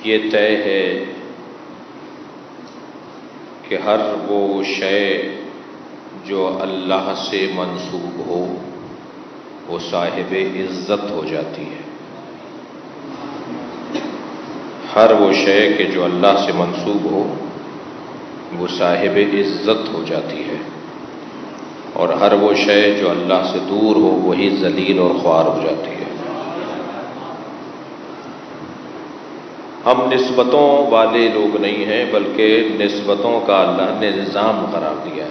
یہ طے ہے کہ ہر وہ شے جو اللہ سے منسوب ہو وہ صاحب عزت ہو جاتی ہے۔ ہر وہ شے کہ جو اللہ سے منسوب ہو وہ صاحب عزت ہو جاتی ہے، اور ہر وہ شے جو اللہ سے دور ہو وہی ذلیل اور خوار ہو جاتی ہے۔ ہم نسبتوں والے لوگ نہیں ہیں، بلکہ نسبتوں کا اللہ نے نظام قرار دیا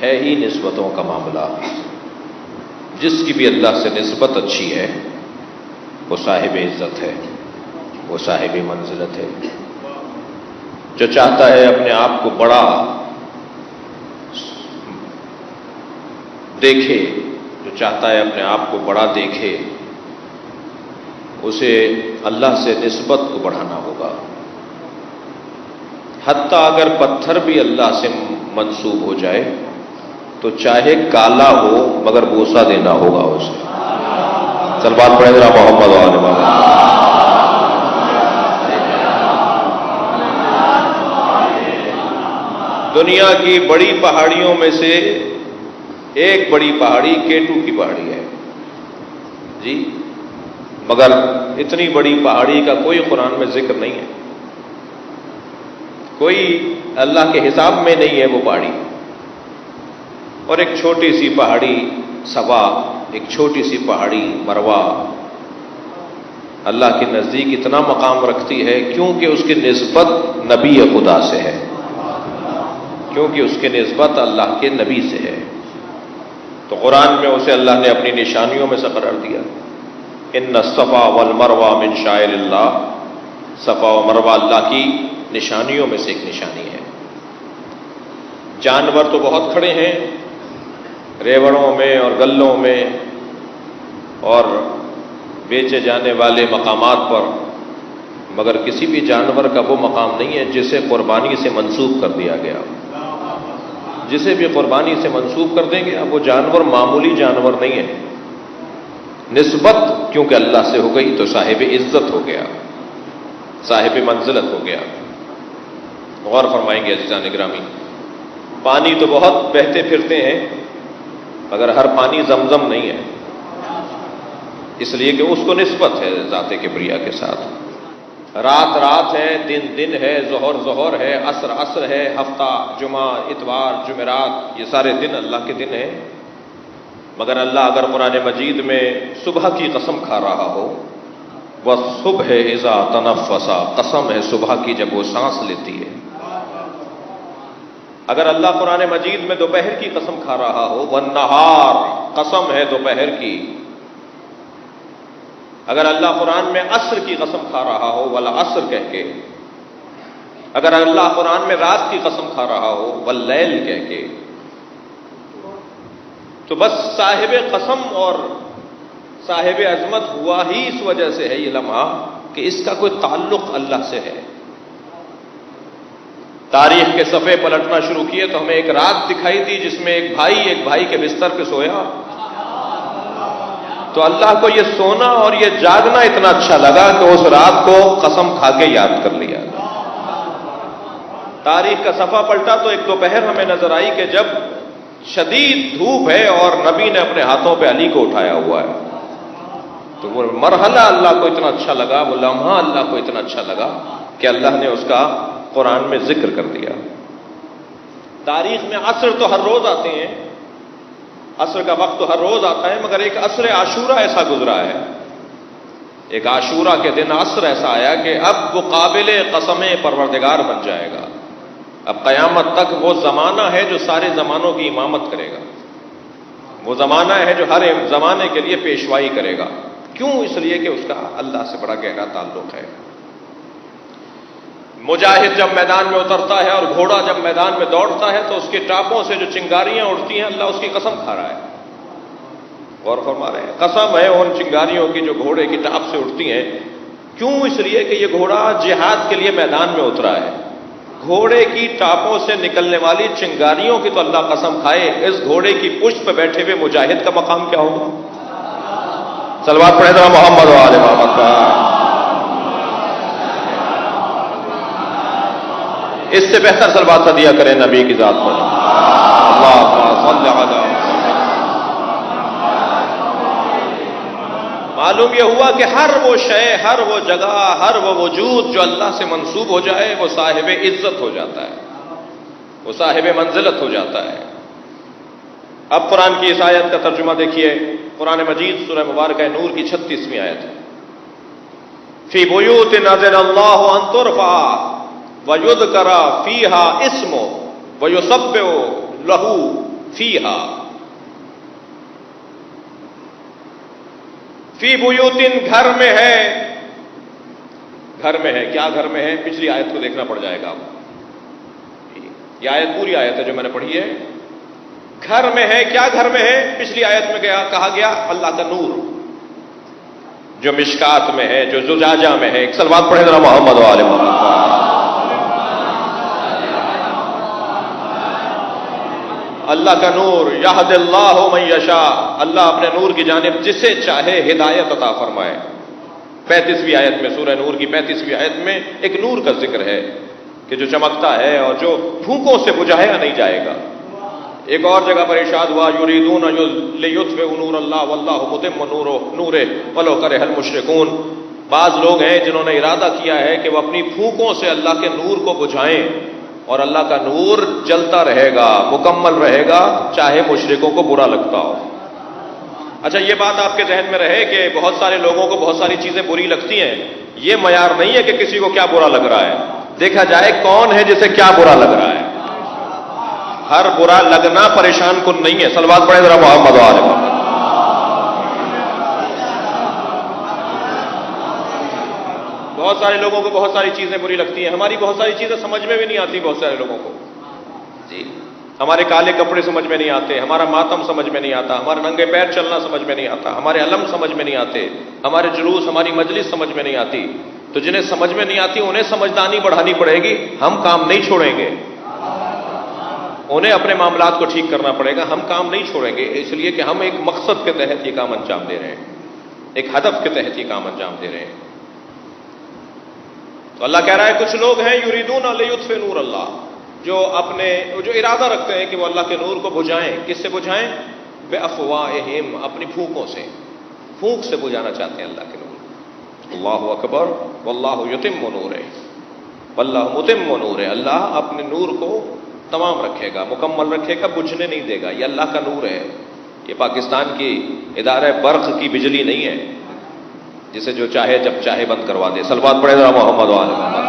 ہے ہی نسبتوں کا معاملہ۔ جس کی بھی اللہ سے نسبت اچھی ہے وہ صاحب عزت ہے، وہ صاحب منزلت ہے۔ جو چاہتا ہے اپنے آپ کو بڑا دیکھے، جو چاہتا ہے اپنے آپ کو بڑا دیکھے، اسے اللہ سے نسبت کو بڑھانا ہوگا۔ حتیٰ اگر پتھر بھی اللہ سے منسوب ہو جائے تو چاہے کالا ہو مگر بوسہ دینا ہوگا اسے۔ صلوات پڑھیں ذرا محمد و آل محمد۔ دنیا کی بڑی پہاڑیوں میں سے ایک بڑی پہاڑی K2 کی پہاڑی ہے جی، مگر اتنی بڑی پہاڑی کا کوئی قرآن میں ذکر نہیں ہے، کوئی اللہ کے حساب میں نہیں ہے وہ پہاڑی۔ اور ایک چھوٹی سی پہاڑی صفا، ایک چھوٹی سی پہاڑی مروہ اللہ کے نزدیک اتنا مقام رکھتی ہے کیونکہ اس کی نسبت نبی خدا سے ہے، کیونکہ اس کی نسبت اللہ کے نبی سے ہے، تو قرآن میں اسے اللہ نے اپنی نشانیوں میں سے قرار دیا۔ ان الصفا والمروہ من شعائر اللہ، صفا و مروہ اللہ کی نشانیوں میں سے ایک نشانی ہے۔ جانور تو بہت کھڑے ہیں ریوڑوں میں اور گلوں میں اور بیچے جانے والے مقامات پر، مگر کسی بھی جانور کا وہ مقام نہیں ہے جسے قربانی سے منسوب کر دیا گیا۔ جسے بھی قربانی سے منسوب کر دیں گے اب وہ جانور معمولی جانور نہیں ہے، نسبت کیونکہ اللہ سے ہو گئی تو صاحب عزت ہو گیا، صاحب منزلت ہو گیا۔ غور فرمائیں گے عزیزان گرامی، پانی تو بہت بہتے پھرتے ہیں مگر ہر پانی زمزم نہیں ہے، اس لیے کہ اس کو نسبت ہے ذات کبریا کے ساتھ۔ رات رات ہے، دن دن ہے، ظہر ظہر ہے، عصر عصر ہے، ہفتہ جمعہ اتوار جمعرات، یہ سارے دن اللہ کے دن ہیں، مگر اللہ اگر قرآن مجید میں صبح کی قسم کھا رہا ہو، وَالصُّبْحِ إِذَا تَنَفَّسَ، قسم ہے صبح کی جب وہ سانس لیتی ہے۔ اگر اللہ قرآن مجید میں دوپہر کی قسم کھا رہا ہو، وَالنَّهَارِ، قسم ہے دوپہر کی۔ اگر اللہ قرآن میں عصر کی قسم کھا رہا ہو، والعصر کہہ کے، اگر اللہ قرآن میں رات کی قسم کھا رہا ہو، واللیل کہہ کے، تو بس صاحب قسم اور صاحب عظمت ہوا ہی اس وجہ سے ہے یہ لمحہ کہ اس کا کوئی تعلق اللہ سے ہے۔ تاریخ کے صفحے پلٹنا شروع کیے تو ہمیں ایک رات دکھائی دی جس میں ایک بھائی کے بستر پہ سویا، تو اللہ کو یہ سونا اور یہ جاگنا اتنا اچھا لگا کہ اس رات کو قسم کھا کے یاد کر لیا۔ تاریخ کا صفحہ پلٹا تو ایک دوپہر ہمیں نظر آئی کہ جب شدید دھوپ ہے اور نبی نے اپنے ہاتھوں پہ علی کو اٹھایا ہوا ہے، تو وہ مرحلہ اللہ کو اتنا اچھا لگا، وہ لمحہ اللہ کو اتنا اچھا لگا کہ اللہ نے اس کا قرآن میں ذکر کر دیا۔ تاریخ میں عصر تو ہر روز آتے ہیں، عصر کا وقت تو ہر روز آتا ہے، مگر ایک عصر عاشورہ ایسا گزرا ہے، ایک عاشورہ کے دن عصر ایسا آیا کہ اب وہ قابل قسم پروردگار بن جائے گا۔ اب قیامت تک وہ زمانہ ہے جو سارے زمانوں کی امامت کرے گا، وہ زمانہ ہے جو ہر زمانے کے لیے پیشوائی کرے گا۔ کیوں؟ اس لیے کہ اس کا اللہ سے بڑا گہرا تعلق ہے۔ مجاہد جب میدان میں اترتا ہے اور گھوڑا جب میدان میں دوڑتا ہے تو اس کے ٹاپوں سے جو چنگاریاں اڑتی ہیں اللہ اس کی قسم کھا رہا ہے۔ غور فرما رہے ہیں، قسم ہے ان چنگاریوں کی جو گھوڑے کی ٹاپ سے اٹھتی ہیں۔ کیوں؟ اس لیے کہ یہ گھوڑا جہاد کے لیے میدان میں اترا ہے۔ گھوڑے کی ٹاپوں سے نکلنے والی چنگاریوں کی تو اللہ قسم کھائے، اس گھوڑے کی پشت پہ بیٹھے ہوئے مجاہد کا مقام کیا ہوگا؟ صلوات پڑھیں ذرا محمد و آل محمد کا۔ اس سے بہتر صلوات دیا کریں نبی کی ذات پر. اللہم صل علی. معلوم یہ ہوا کہ ہر وہ شے، ہر وہ جگہ، ہر وہ وجود جو اللہ سے منسوب ہو جائے وہ صاحب عزت ہو جاتا ہے، وہ صاحب منزلت ہو جاتا ہے. اب قرآن کی اس آیت کا ترجمہ دیکھیے. قرآن مجید سورہ مبارکہ نور کی 36ویں آیت ہے. فی بیوت اذن اللہ ان ترفع ویذکر فیہا اسمہ ویسبح لہ فیہا. فی بیوتن گھر میں ہے، گھر میں ہے. کیا گھر میں ہے؟ پچھلی آیت کو دیکھنا پڑ جائے گا آپ. یہ آیت پوری آیت ہے جو میں نے پڑھی ہے. گھر میں ہے. کیا گھر میں ہے؟ پچھلی آیت میں کہا گیا اللہ کا نور جو مشکات میں ہے، جو زجاجہ میں ہے. ایک صلوات پڑھیں ذرا محمد و آل محمد. اللہ کا نور، یہد اللہ من یشاء، اللہ اپنے نور کی جانب جسے چاہے ہدایت عطا فرمائے. 35ویں آیت میں، سورہ نور کی 35ویں آیت میں ایک نور کا ذکر ہے کہ جو چمکتا ہے اور جو پھونکوں سے بجھایا نہیں جائے گا. ایک اور جگہ پر ارشاد ہوا یریدون لیطفئوا نور اللہ واللہ متم نورہ ولو کرہ المشرکون. بعض لوگ ہیں جنہوں نے ارادہ کیا ہے کہ وہ اپنی پھونکوں سے اللہ کے نور کو بجھائیں، اور اللہ کا نور جلتا رہے گا، مکمل رہے گا، چاہے مشرکوں کو برا لگتا ہو. اچھا، یہ بات آپ کے ذہن میں رہے کہ بہت سارے لوگوں کو بہت ساری چیزیں بری لگتی ہیں. یہ معیار نہیں ہے کہ کسی کو کیا برا لگ رہا ہے. دیکھا جائے کون ہے جسے کیا برا لگ رہا ہے. ہر برا لگنا پریشان کن نہیں ہے. صلوات پڑھیں ذرا محمد و آل محمد. بہت سارے لوگوں کو بہت ساری چیزیں بری لگتی ہیں. ہماری بہت ساری چیزیں سمجھ میں بھی نہیں آتی بہت سارے لوگوں کو. جی، ہمارے کالے کپڑے سمجھ میں نہیں آتے، ہمارا ماتم سمجھ میں نہیں آتا، ہمارا ننگے پیر چلنا سمجھ میں نہیں آتا، ہمارے علم سمجھ میں نہیں آتے، ہمارے جلوس، ہماری مجلس سمجھ میں نہیں آتی. تو جنہیں سمجھ میں نہیں آتی انہیں سمجھدانی بڑھانی پڑے گی. ہم کام نہیں چھوڑیں گے، انہیں اپنے معاملات کو ٹھیک کرنا پڑے گا. ہم کام نہیں چھوڑیں گے، اس لیے کہ ہم ایک مقصد کے تحت یہ کام انجام دے رہے ہیں، ایک ہدف کے تحت یہ کام انجام دے رہے ہیں. تو اللہ کہہ رہا ہے کچھ لوگ ہیں یریدون لیطفئوا نور اللہ، جو ارادہ رکھتے ہیں کہ وہ اللہ کے نور کو بجھائیں. کس سے بجھائیں؟ بافواہہم، اپنی پھونکوں سے، پھونک سے بجھانا چاہتے ہیں اللہ کے نور. اللہ اکبر. واللہ یتم نورہ، واللہ متم نورہ. اللہ اپنے نور کو تمام رکھے گا، مکمل رکھے گا، بجھنے نہیں دے گا. یہ اللہ کا نور ہے. یہ پاکستان کی ادارہ برق کی بجلی نہیں ہے جسے جو چاہے جب چاہے بند کروا دے. صلوات پڑھیں ذرا محمد و آل محمد.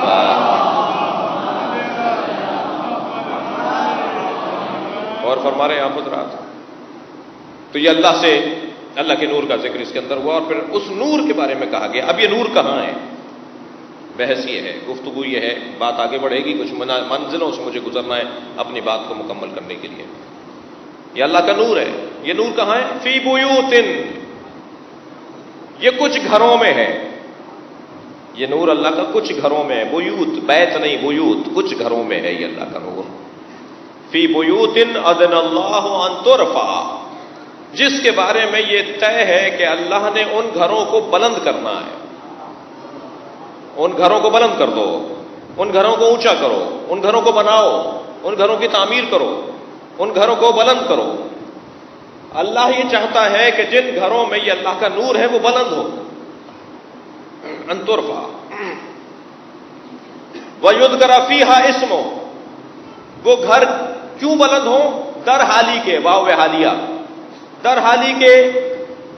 اور فرما رہے ہیں آپ حضرات. تو یہ اللہ کے نور کا ذکر اس کے اندر ہوا، اور پھر اس نور کے بارے میں کہا گیا. اب یہ نور کہاں ہے؟ بحث یہ ہے، گفتگو یہ ہے، بات آگے بڑھے گی. کچھ منزلوں سے مجھے گزرنا ہے اپنی بات کو مکمل کرنے کے لیے. یہ اللہ کا نور ہے. یہ نور کہاں ہے؟ فی بیوتن، یہ کچھ گھروں میں ہے. یہ نور اللہ کا کچھ گھروں میں ہے. بیوت، بیت نہیں، بیوت، کچھ گھروں میں ہے یہ اللہ کا نور. فی بیوتن اذن اللہ ان ترفع، جس کے بارے میں یہ طے ہے کہ اللہ نے ان گھروں کو بلند کرنا ہے. ان گھروں کو بلند کر دو، ان گھروں کو اونچا کرو، ان گھروں کو بناؤ، ان گھروں کی تعمیر کرو، ان گھروں کو بلند کرو. اللہ یہ چاہتا ہے کہ جن گھروں میں یہ اللہ کا نور ہے وہ بلند ہو. ان ترفع ویذکر فیہا اسمہ، وہ گھر کیوں بلند ہوں؟ در حالی کے، واو حالیہ، در حالی کے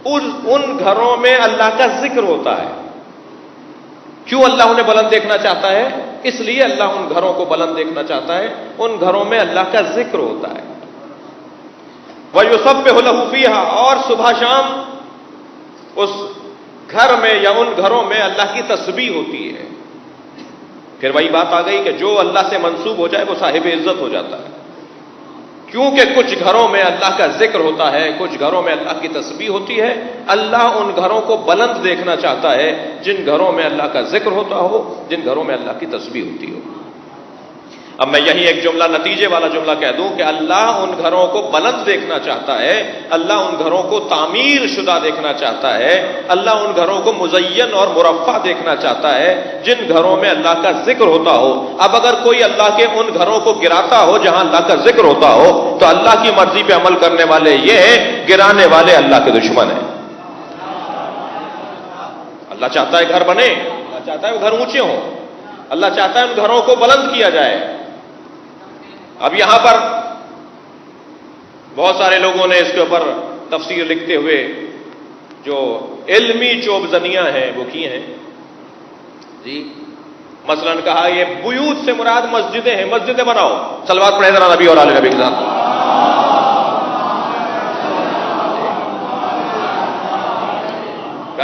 ان گھروں میں اللہ کا ذکر ہوتا ہے. کیوں اللہ انہیں بلند دیکھنا چاہتا ہے؟ اس لیے اللہ ان گھروں کو بلند دیکھنا چاہتا ہے. ان گھروں میں اللہ کا ذکر ہوتا ہے. وَيُسَبِّحُ لَهُ فِيهَا، اور صبح شام اس گھر میں یا ان گھروں میں اللہ کی تسبیح ہوتی ہے. پھر وہی بات آ گئی کہ جو اللہ سے منسوب ہو جائے وہ صاحب عزت ہو جاتا ہے. کیونکہ کچھ گھروں میں اللہ کا ذکر ہوتا ہے، کچھ گھروں میں اللہ کی تسبیح ہوتی ہے. اللہ ان گھروں کو بلند دیکھنا چاہتا ہے جن گھروں میں اللہ کا ذکر ہوتا ہو، جن گھروں میں اللہ کی تسبیح ہوتی ہو. اب میں یہی ایک جملہ نتیجے والا جملہ کہہ دوں کہ اللہ ان گھروں کو بلند دیکھنا چاہتا ہے، اللہ ان گھروں کو تعمیر شدہ دیکھنا چاہتا ہے، اللہ ان گھروں کو مزین اور مرفع دیکھنا چاہتا ہے جن گھروں میں اللہ کا ذکر ہوتا ہو۔ اب اگر کوئی اللہ کے ان گھروں کو گراتا ہو جہاں اللہ کا ذکر ہوتا ہو تو اللہ کی مرضی پہ عمل کرنے والے یہ ہیں، گرانے والے اللہ کے دشمن ہیں۔ اللہ چاہتا ہے گھر بنے، اللہ چاہتا ہے وہ گھر اونچے ہوں، اللہ چاہتا ہے ان گھروں کو بلند کیا جائے۔ اب یہاں پر بہت سارے لوگوں نے اس کے اوپر تفسیر لکھتے ہوئے جو علمی چوبزنیاں ہیں وہ کی ہیں جی، مثلا کہا یہ بیوت سے مراد مسجدیں ہیں، مسجدیں بناؤ۔ صلوات پڑھیں ذرا نبی اور آل نبی کے ساتھ۔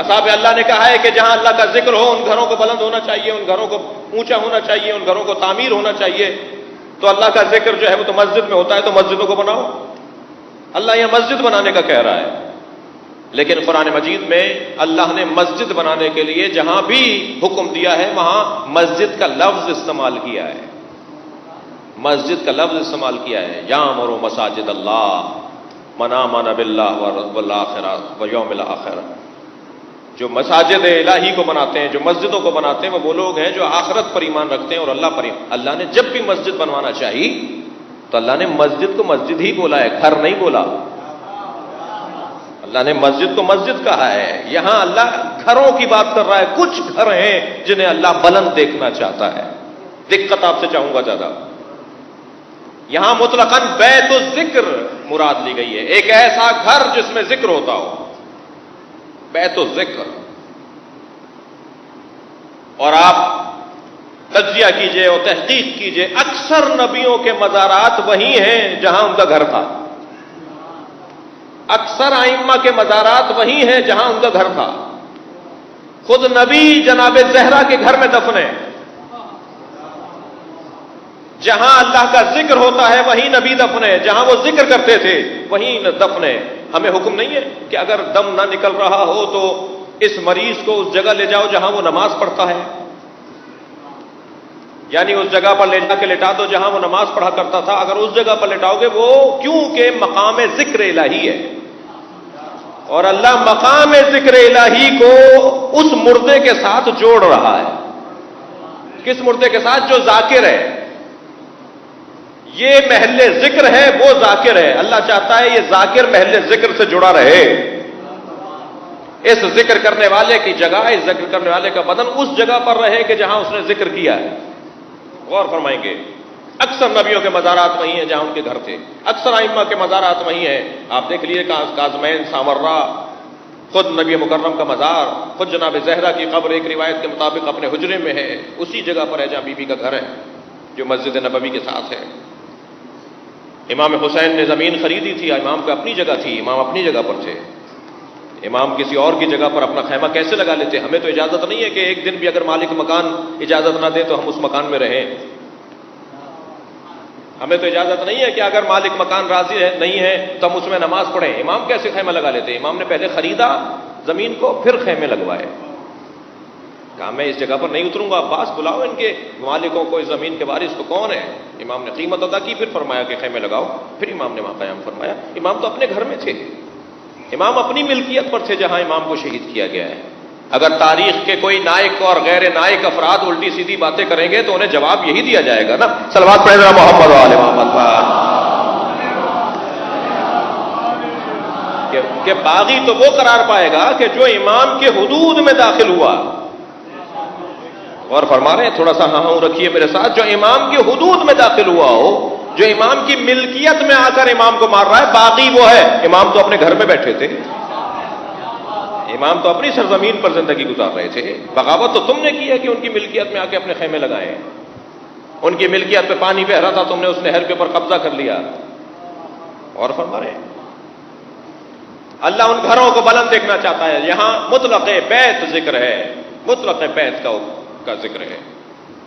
صاحب اللہ نے کہا ہے کہ جہاں اللہ کا ذکر ہو ان گھروں کو بلند ہونا چاہیے، ان گھروں کو اونچا ہونا چاہیے، ان گھروں کو تعمیر ہونا چاہیے۔ تو اللہ کا ذکر جو ہے وہ تو مسجد میں ہوتا ہے، تو مسجدوں کو بناؤ۔ اللہ یہاں مسجد بنانے کا کہہ رہا ہے، لیکن قرآن مجید میں اللہ نے مسجد بنانے کے لیے جہاں بھی حکم دیا ہے وہاں مسجد کا لفظ استعمال کیا ہے، مسجد کا لفظ استعمال کیا ہے۔ یامر مساجد اللہ من آمن باللہ والآخرہ ویوم الآخر۔ جو مساجد الہی کو بناتے ہیں، جو مسجدوں کو بناتے ہیں، وہ لوگ ہیں جو آخرت پر ایمان رکھتے ہیں اور اللہ پر ایمان۔ اللہ نے جب بھی مسجد بنوانا چاہی تو اللہ نے مسجد کو مسجد ہی بولا ہے، گھر نہیں بولا۔ اللہ نے مسجد کو مسجد کہا ہے، یہاں اللہ گھروں کی بات کر رہا ہے۔ کچھ گھر ہیں جنہیں اللہ بلند دیکھنا چاہتا ہے۔ دقت آپ سے چاہوں گا زیادہ، یہاں مطلقاً بیت الذکر مراد لی گئی ہے، ایک ایسا گھر جس میں ذکر ہوتا ہو، بیت الذکر۔ اور آپ تجزیہ کیجئے اور تحقیق کیجئے، اکثر نبیوں کے مزارات وہی ہیں جہاں ان کا گھر تھا، اکثر ائمہ کے مزارات وہی ہیں جہاں ان کا گھر تھا۔ خود نبی جناب زہرا کے گھر میں دفن ہے، جہاں اللہ کا ذکر ہوتا ہے وہیں نبی دفن ہے، جہاں وہ ذکر کرتے تھے وہیں دفن ہے۔ ہمیں حکم نہیں ہے کہ اگر دم نہ نکل رہا ہو تو اس مریض کو اس جگہ لے جاؤ جہاں وہ نماز پڑھتا ہے، یعنی اس جگہ پر لے جا کے لٹا دو جہاں وہ نماز پڑھا کرتا تھا۔ اگر اس جگہ پر لٹاؤ گے، وہ کیونکہ مقام ذکر الہی ہے، اور اللہ مقام ذکر الہی کو اس مردے کے ساتھ جوڑ رہا ہے۔ کس مردے کے ساتھ؟ جو ذاکر ہے۔ یہ محل ذکر ہے، وہ ذاکر ہے۔ اللہ چاہتا ہے یہ ذاکر محل ذکر سے جڑا رہے، اس ذکر کرنے والے کی جگہ، اس ذکر کرنے والے کا بدن اس جگہ پر رہے کہ جہاں اس نے ذکر کیا ہے۔ غور فرمائیں گے، اکثر نبیوں کے مزارات وہی ہیں جہاں ان کے گھر تھے، اکثر ائمہ کے مزارات وہی ہیں۔ آپ دیکھ لیجیے کاظمین، سامرہ، خود نبی مکرم کا مزار، خود جناب زہرا کی قبر ایک روایت کے مطابق اپنے حجرے میں ہے، اسی جگہ پر ہے جہاں بی بی کا گھر ہے جو مسجد نبوی کے ساتھ ہے۔ امام حسین نے زمین خریدی تھی، امام کو اپنی جگہ تھی، امام اپنی جگہ پر تھے۔ امام کسی اور کی جگہ پر اپنا خیمہ کیسے لگا لیتے؟ ہمیں تو اجازت نہیں ہے کہ ایک دن بھی اگر مالک مکان اجازت نہ دے تو ہم اس مکان میں رہیں۔ ہمیں تو اجازت نہیں ہے کہ اگر مالک مکان راضی ہے نہیں ہے تو ہم اس میں نماز پڑھیں۔ امام کیسے خیمہ لگا لیتے؟ امام نے پہلے خریدا زمین کو، پھر خیمے لگوائے۔ کہا میں اس جگہ پر نہیں اتروں گا، عباس بلاؤ ان کے مالکوں کو، اس زمین کے وارث کو کون ہے؟ امام نے قیمت ادا کی، پھر فرمایا کہ خیمے لگاؤ، پھر امام نے وہاں قیام فرمایا۔ امام تو اپنے گھر میں تھے، امام اپنی ملکیت پر تھے جہاں امام کو شہید کیا گیا ہے۔ اگر تاریخ کے کوئی نائک اور غیر نائک افراد الٹی سیدھی باتیں کریں گے تو انہیں جواب یہی دیا جائے گا نا، صلوات پڑھیں ذرا محمد و آل محمد پر، کہ باغی تو وہ قرار پائے گا کہ جو امام کے حدود میں داخل ہوا۔ اور فرما رہے ہیں، تھوڑا سا ہاں رکھیے میرے ساتھ، جو امام کی حدود میں داخل ہوا ہو، جو امام کی ملکیت میں آ کر امام کو مار رہا ہے، باغی وہ ہے۔ امام تو اپنے گھر میں بیٹھے تھے، امام تو اپنی سرزمین پر زندگی گزار رہے تھے۔ بغاوت تو تم نے کی ہے کہ ان کی ملکیت میں آ کے اپنے خیمے لگائے، ان کی ملکیت پہ پانی بہ رہا تھا، تم نے اس نہر کے اوپر قبضہ کر لیا۔ اور فرما رہے ہیں اللہ ان گھروں کو بلند دیکھنا چاہتا ہے۔ یہاں مطلق بیت ذکر ہے، مطلق بیت کا ذکر ہے۔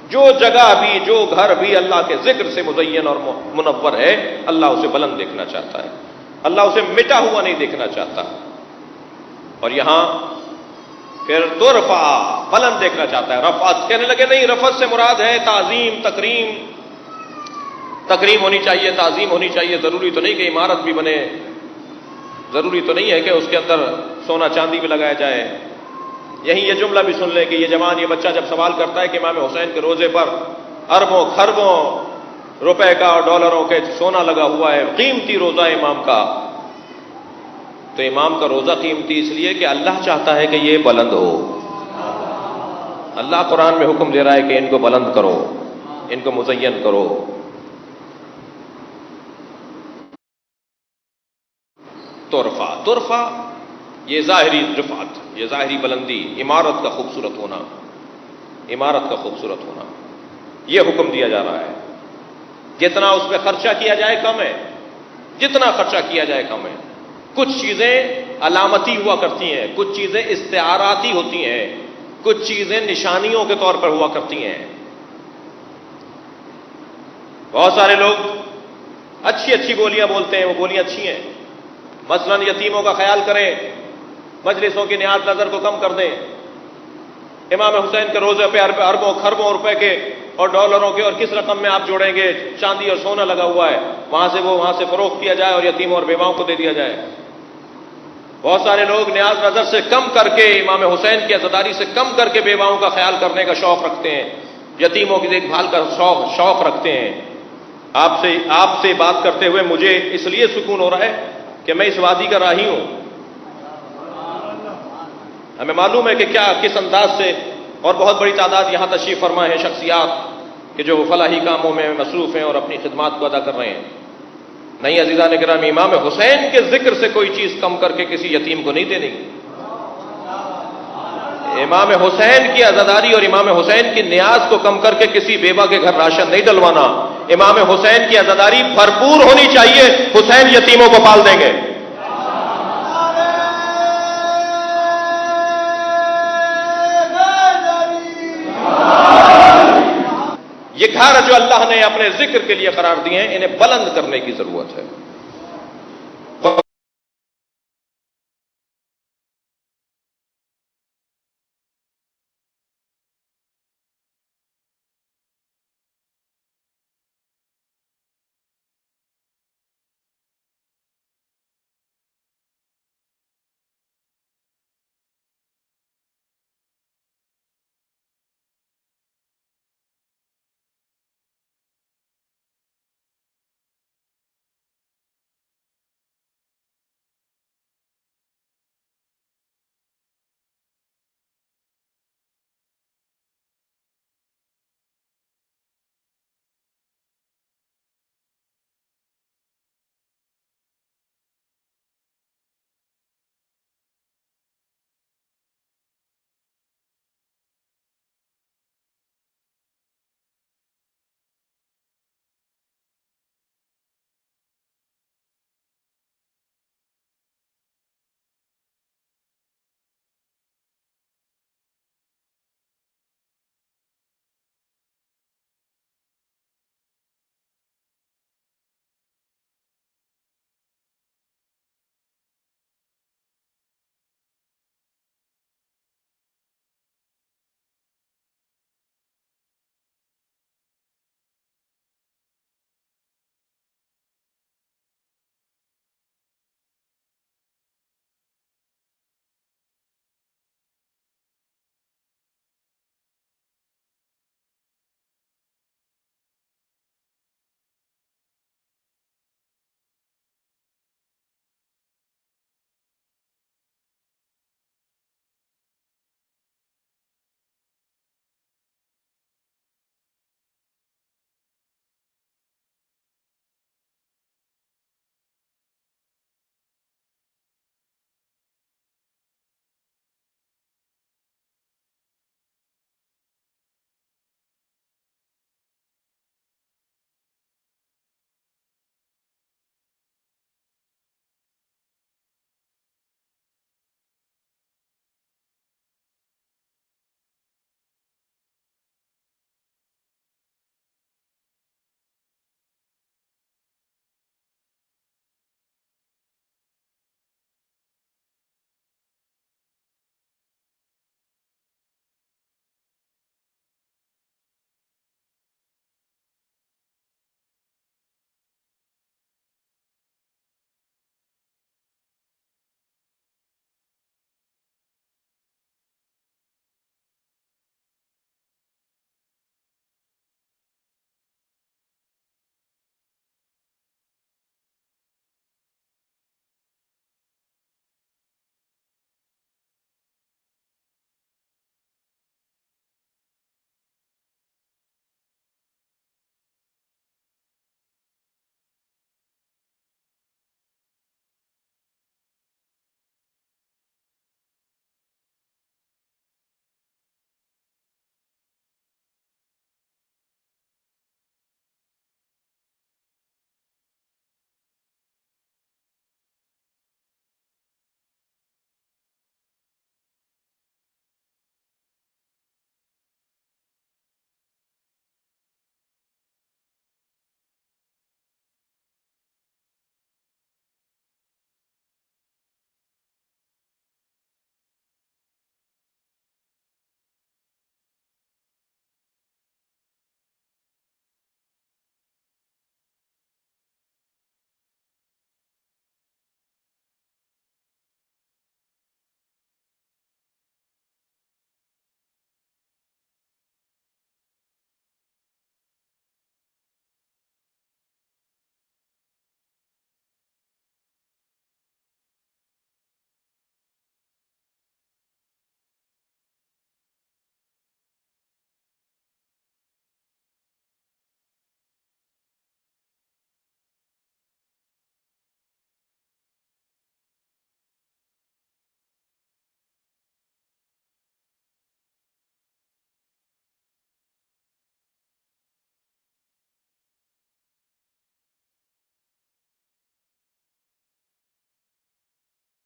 جو جگہ بھی، جو گھر بھی اللہ کے ذکر سے مزین اور منور ہے، اللہ اسے بلند دیکھنا چاہتا ہے، اللہ اسے مٹا ہوا نہیں دیکھنا چاہتا۔ اور یہاں پھر ترفع، بلند دیکھنا چاہتا ہے۔ رفعت کہنے لگے نہیں، رفعت سے مراد ہے تعظیم، تکریم، تکریم ہونی چاہیے، تعظیم ہونی چاہیے. ضروری تو نہیں کہ عمارت بھی بنے، ضروری تو نہیں ہے کہ اس کے اندر سونا چاندی بھی لگایا جائے. یہیں یہ جملہ بھی سن لیں کہ یہ جوان، یہ بچہ جب سوال کرتا ہے کہ امام حسین کے روزے پر اربوں خربوں روپے کا اور ڈالروں کے سونا لگا ہوا ہے، قیمتی روزہ امام کا، تو امام کا روزہ قیمتی اس لیے کہ اللہ چاہتا ہے کہ یہ بلند ہو. اللہ قرآن میں حکم دے رہا ہے کہ ان کو بلند کرو، ان کو مزین کرو. ترفع یہ ظاہری رفعت، یہ ظاہری بلندی، عمارت کا خوبصورت ہونا، عمارت کا خوبصورت ہونا، یہ حکم دیا جا رہا ہے. جتنا اس پہ خرچہ کیا جائے کم ہے، جتنا خرچہ کیا جائے کم ہے. کچھ چیزیں علامتی ہوا کرتی ہیں، کچھ چیزیں استعاراتی ہوتی ہیں، کچھ چیزیں نشانیوں کے طور پر ہوا کرتی ہیں. بہت سارے لوگ اچھی اچھی بولیاں بولتے ہیں، وہ بولیاں اچھی ہیں. مثلا یتیموں کا خیال کریں، مجلسوں کی نیاز نظر کو کم کر دیں. امام حسین کے روزے پہ اربوں خربوں روپے کے اور ڈالروں کے، اور کس رقم میں آپ جوڑیں گے، چاندی اور سونا لگا ہوا ہے، وہاں سے فروخت کیا جائے اور یتیموں اور بیواؤں کو دے دیا جائے. بہت سارے لوگ نیاز نظر سے کم کر کے، امام حسین کی عزاداری سے کم کر کے بیواؤں کا خیال کرنے کا شوق رکھتے ہیں، یتیموں کی دیکھ بھال کا شوق رکھتے ہیں. آپ سے بات کرتے ہوئے مجھے اس لیے سکون ہو رہا ہے کہ میں اس وادی کا راہی ہوں. ہمیں معلوم ہے کہ کس انداز سے، اور بہت بڑی تعداد یہاں تشریف فرما ہے شخصیات کہ جو فلاحی کاموں میں مصروف ہیں اور اپنی خدمات کو ادا کر رہے ہیں. نہیں عزیزان گرامی، امام حسین کے ذکر سے کوئی چیز کم کر کے کسی یتیم کو نہیں دینی. امام حسین کی عزاداری اور امام حسین کی نیاز کو کم کر کے کسی بیوہ کے گھر راشن نہیں ڈلوانا. امام حسین کی عزاداری بھرپور ہونی چاہیے. حسین یتیموں کو پال دیں گے. یہ گھر جو اللہ نے اپنے ذکر کے لیے قرار دیے ہیں، انہیں بلند کرنے کی ضرورت ہے.